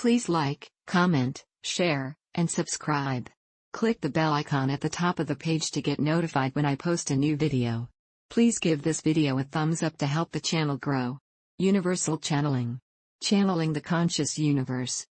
Please like, comment, share, and subscribe. Click the bell icon at the top of the page to get notified when I post a new video. Please give this video a thumbs up to help the channel grow. Universal Channeling. Channeling the Conscious Universe.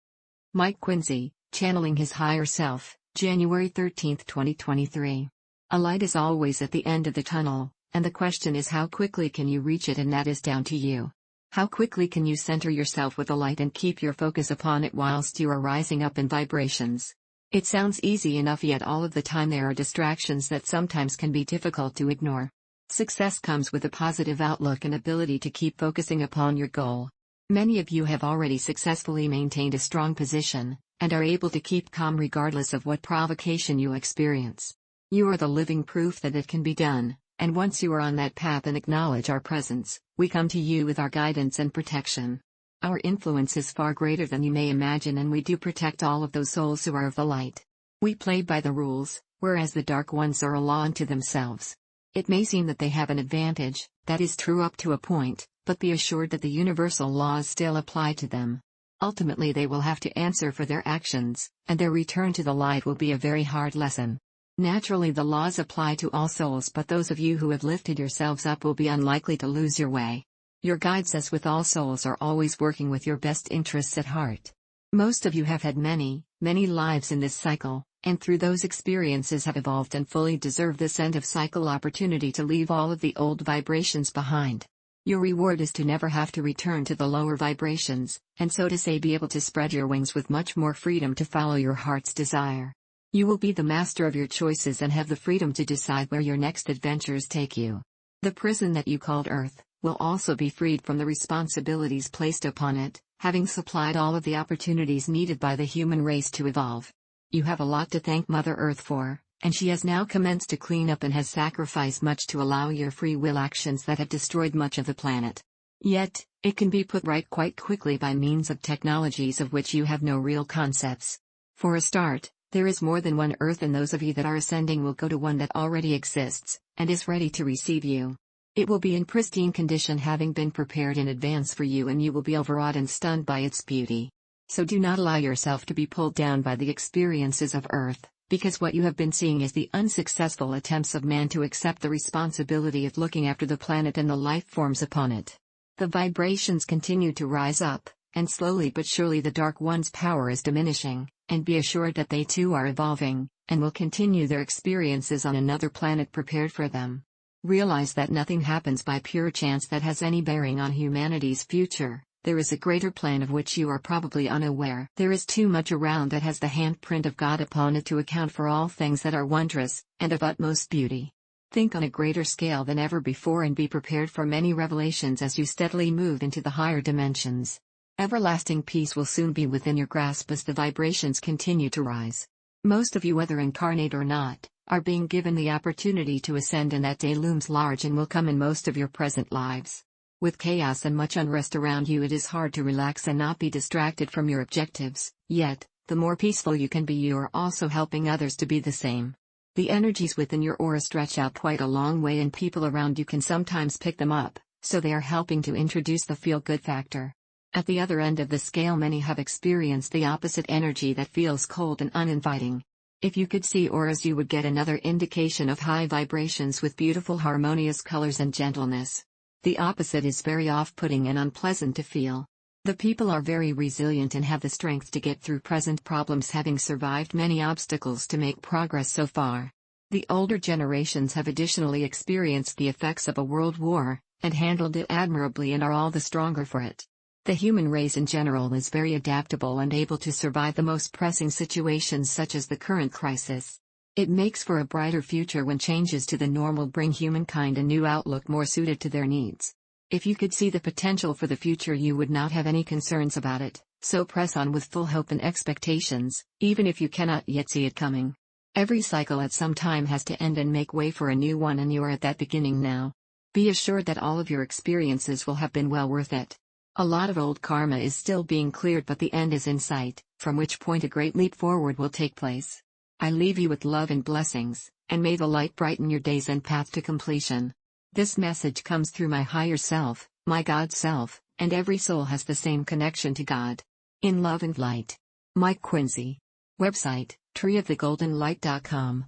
Mike Quinsey, Channeling His Higher Self, January 13, 2023. A light is always at the end of the tunnel, and the question is how quickly can you reach it, and that is down to you. How quickly can you center yourself with the light and keep your focus upon it whilst you are rising up in vibrations? It sounds easy enough, yet all of the time there are distractions that sometimes can be difficult to ignore. Success comes with a positive outlook and ability to keep focusing upon your goal. Many of you have already successfully maintained a strong position, and are able to keep calm regardless of what provocation you experience. You are the living proof that it can be done, and once you are on that path and acknowledge our presence, we come to you with our guidance and protection. Our influence is far greater than you may imagine, and we do protect all of those souls who are of the light. We play by the rules, whereas the dark ones are a law unto themselves. It may seem that they have an advantage, that is true up to a point, but be assured that the universal laws still apply to them. Ultimately they will have to answer for their actions, and their return to the light will be a very hard lesson. Naturally the laws apply to all souls, but those of you who have lifted yourselves up will be unlikely to lose your way. Your guides, as with all souls, are always working with your best interests at heart. Most of you have had many lives in this cycle, and through those experiences have evolved and fully deserve this end-of-cycle opportunity to leave all of the old vibrations behind. Your reward is to never have to return to the lower vibrations, and so to say be able to spread your wings with much more freedom to follow your heart's desire. You will be the master of your choices and have the freedom to decide where your next adventures take you. The prison that you called Earth will also be freed from the responsibilities placed upon it, having supplied all of the opportunities needed by the human race to evolve. You have a lot to thank Mother Earth for, and she has now commenced to clean up and has sacrificed much to allow your free will actions that have destroyed much of the planet. Yet, it can be put right quite quickly by means of technologies of which you have no real concepts. For a start, there is more than one Earth, and those of you that are ascending will go to one that already exists, and is ready to receive you. It will be in pristine condition, having been prepared in advance for you, and you will be overawed and stunned by its beauty. So do not allow yourself to be pulled down by the experiences of Earth, because what you have been seeing is the unsuccessful attempts of man to accept the responsibility of looking after the planet and the life forms upon it. The vibrations continue to rise up, and slowly but surely the Dark One's power is diminishing, and be assured that they too are evolving, and will continue their experiences on another planet prepared for them. Realize that nothing happens by pure chance that has any bearing on humanity's future. There is a greater plan of which you are probably unaware. There is too much around that has the handprint of God upon it to account for all things that are wondrous, and of utmost beauty. Think on a greater scale than ever before and be prepared for many revelations as you steadily move into the higher dimensions. Everlasting peace will soon be within your grasp as the vibrations continue to rise. Most of you, whether incarnate or not, are being given the opportunity to ascend, and that day looms large and will come in most of your present lives. With chaos and much unrest around you, it is hard to relax and not be distracted from your objectives, yet, the more peaceful you can be, you are also helping others to be the same. The energies within your aura stretch out quite a long way, and people around you can sometimes pick them up, so they are helping to introduce the feel-good factor. At the other end of the scale, many have experienced the opposite energy that feels cold and uninviting. If you could see auras, you would get another indication of high vibrations with beautiful harmonious colors and gentleness. The opposite is very off-putting and unpleasant to feel. The people are very resilient and have the strength to get through present problems, having survived many obstacles to make progress so far. The older generations have additionally experienced the effects of a world war, and handled it admirably and are all the stronger for it. The human race in general is very adaptable and able to survive the most pressing situations such as the current crisis. It makes for a brighter future when changes to the normal bring humankind a new outlook more suited to their needs. If you could see the potential for the future, you would not have any concerns about it, so press on with full hope and expectations, even if you cannot yet see it coming. Every cycle at some time has to end and make way for a new one, and you are at that beginning now. Be assured that all of your experiences will have been well worth it. A lot of old karma is still being cleared, but the end is in sight, from which point a great leap forward will take place. I leave you with love and blessings, and may the light brighten your days and path to completion. This message comes through my higher self, my God self, and every soul has the same connection to God. In Love and Light. Mike Quinsey. Website, treeofthegoldenlight.com.